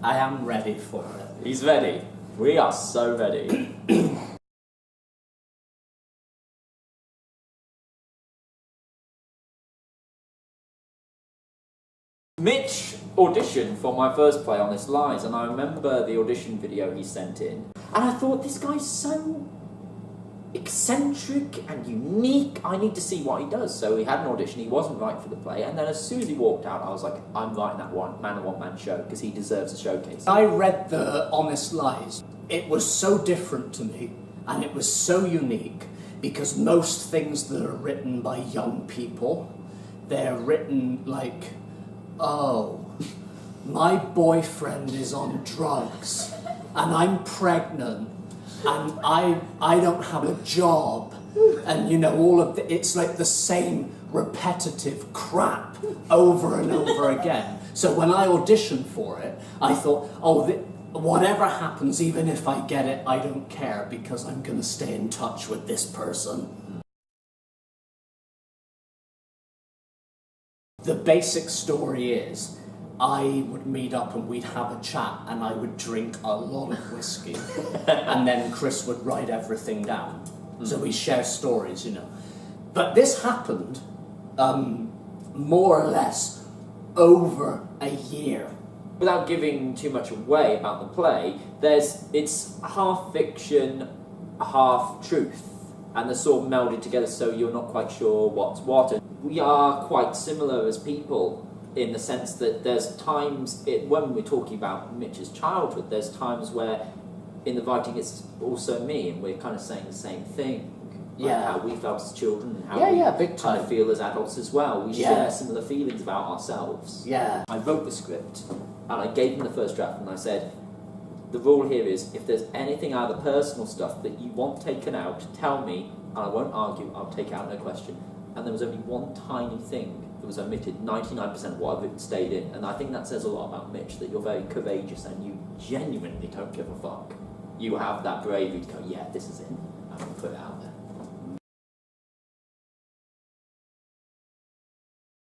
I am ready for it. He's ready. We are so ready. Mitch auditioned for my first play, Honest Lies, and I remember the audition video he sent in. And I thought, this guy's so eccentric and unique, I need to see what he does. So he had an audition, he wasn't right for the play, and then as soon as he walked out, I was like, I'm writing that one-man show, because he deserves a showcase. I read the Honest Lies. It was so different to me, and it was so unique, because most things that are written by young people, they're written like, oh, my boyfriend is on drugs, and I'm pregnant, and I don't have a job, and you know, all of it's like the same repetitive crap over and over again. So when I auditioned for it, I thought, oh, whatever happens, even if I get it, I don't care, because I'm going to stay in touch with this person. The basic story is, I would meet up and we'd have a chat, and I would drink a lot of whiskey, and then Chris would write everything down. So we share stories, you know. But this happened more or less over a year. Without giving too much away about the play, it's half fiction, half truth, and they're sort of melded together, so you're not quite sure what's what. And we are quite similar as people, in the sense that there's times, when we're talking about Mitch's childhood, there's times where in the writing it's also me, and we're kind of saying the same thing. Like how we felt as children, and how we big kind of feel as adults as well. We share similar feelings about ourselves. Yeah. I wrote the script, and I gave him the first draft, and I said, the rule here is, if there's anything out of the personal stuff that you want taken out, tell me, and I won't argue, I'll take out no question. And there was only one tiny thing that was omitted. 99% of what I've written stayed in, and I think that says a lot about Mitch, that you're very courageous and you genuinely don't give a fuck. You have that bravery to go, yeah, this is it, I'm going to put it out there.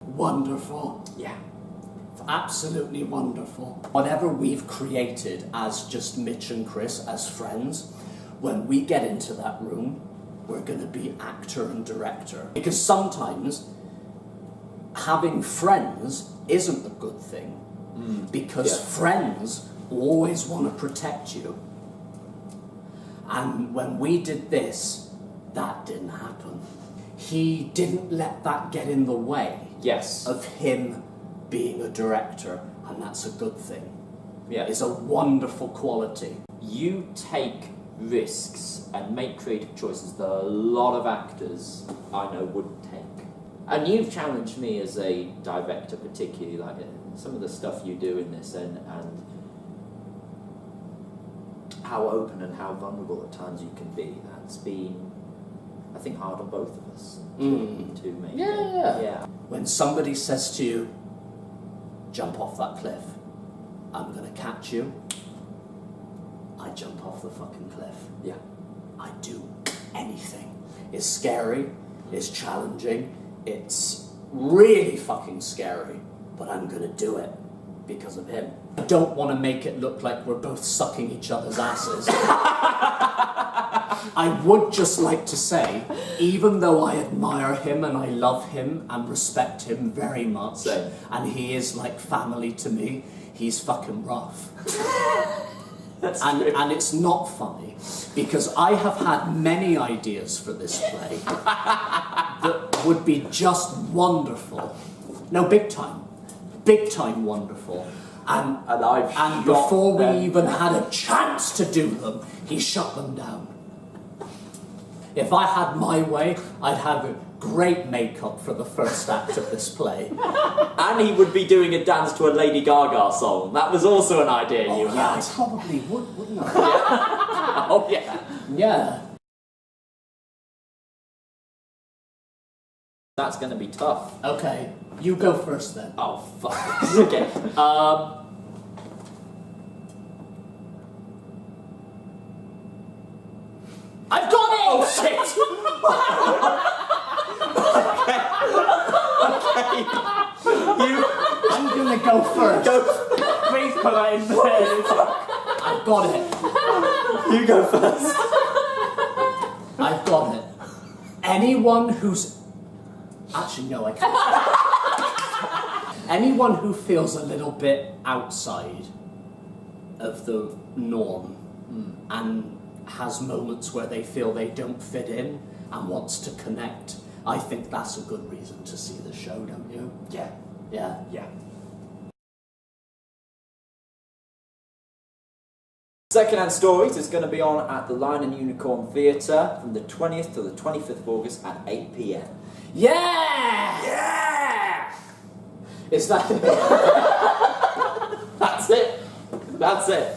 Wonderful. Yeah. Absolutely wonderful. Whatever we've created as just Mitch and Chris as friends, when we get into that room, we're going to be actor and director. Because sometimes having friends isn't a good thing, because friends always want to protect you. And when we did this, that didn't happen. He didn't let that get in the way of him being a director, and that's a good thing. Yeah. It's a wonderful quality. You take risks and make creative choices that a lot of actors I know wouldn't take. And you've challenged me as a director, particularly, like some of the stuff you do in this, and how open and how vulnerable at times you can be. That's been, I think, hard on both of us to make. Yeah. When somebody says to you, jump off that cliff, I'm going to catch you, I jump off the fucking cliff. Yeah. I do anything. It's scary, it's challenging, it's really fucking scary, but I'm going to do it because of him. I don't want to make it look like we're both sucking each other's asses. I would just like to say, even though I admire him and I love him and respect him very much, and he is like family to me, he's fucking rough. And it's not funny, because I have had many ideas for this play that would be just wonderful. No, big time wonderful. And before we even had a chance to do them, he shut them down. If I had my way, I'd have a great makeup for the first act of this play. And he would be doing a dance to a Lady Gaga song. That was also an idea you had. I probably would, wouldn't I? Yeah. Oh, yeah. Yeah. That's going to be tough. Okay, you go first then. Oh, fuck. Okay. I've got it! Oh, shit! Okay. I'm gonna go first. Please put that in there. I've got it. You go first. I've got it. Anyone who's... Actually, no, I can't. Anyone who feels a little bit outside of the norm and has moments where they feel they don't fit in and wants to connect, I think that's a good reason to see the show, don't you? Yeah. Yeah. Yeah. Secondhand Stories is going to be on at the Lion and Unicorn Theatre from the 20th to the 25th of August at 8 p.m. Yeah! Yeah! Is that... That's it. That's it.